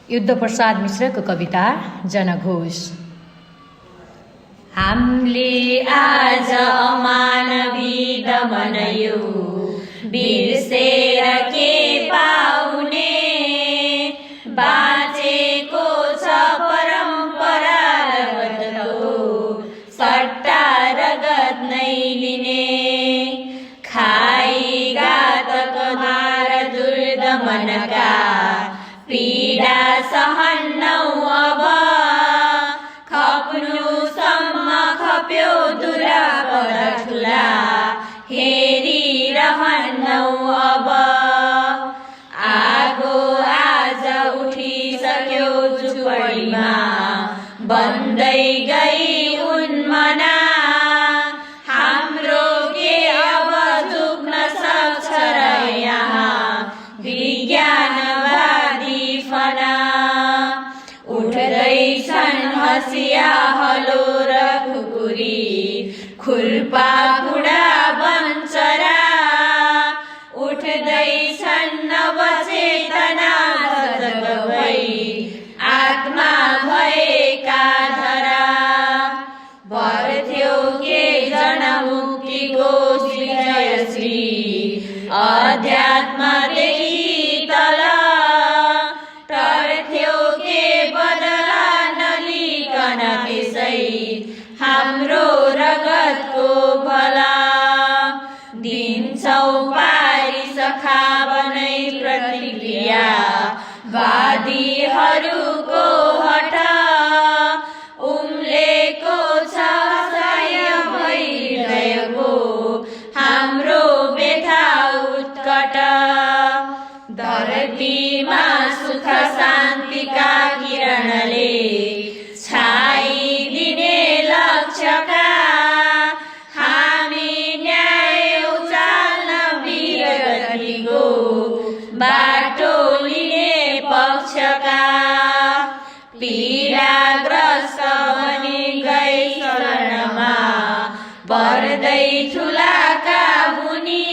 युद्धप्रसाद मिश्रको कविता जनघोष। हामीले आज अमानवी दमन यो बिर्सेर के पाउने, बाँचेको छ परम्परा रगतको सट्टा रगत नै लिने, खाई घातक मार दुर्दमनका पीडा सहन्नौ अब, खप्नुसम्म खप्यो दुरापद ठुला हेरिरहन्नौ अब। आगो आज उठिसक्यो झुपडीमा बन्दै गई उन्मना, हाम्रो के अब झुक्न सक्छ र यहाँ विज्ञानवादी फना। उठ्दैछन् हँसिया हलो र खुकुरी, खुर्पा खुडा बन्चरा, उठ्दैछन् नवचेतना सजग भई आत्मा भएका धरा। भर्थ्यो के जनमुक्तिको विजयश्री अध्यात्मदेखि तल, टर्थ्यो के बदला नलिकन त्यसै हाम्रो रगतको भला। दिन्छौ पारिसखा बनै प्रतिक्रिया वादीहरूको हट, उम्लेको छ सय भइरहेको हाम्रो व्यथा उत्कट। धरतीमा सुख शान्तिका किरणले छाइदिने लक्ष्यका, हामी न्याय उचाल्न वीरगतिको बाटो लिने पक्षका। पीडाग्रस्त बनि गई शरणमा पर्दै ठुलाका मुनि,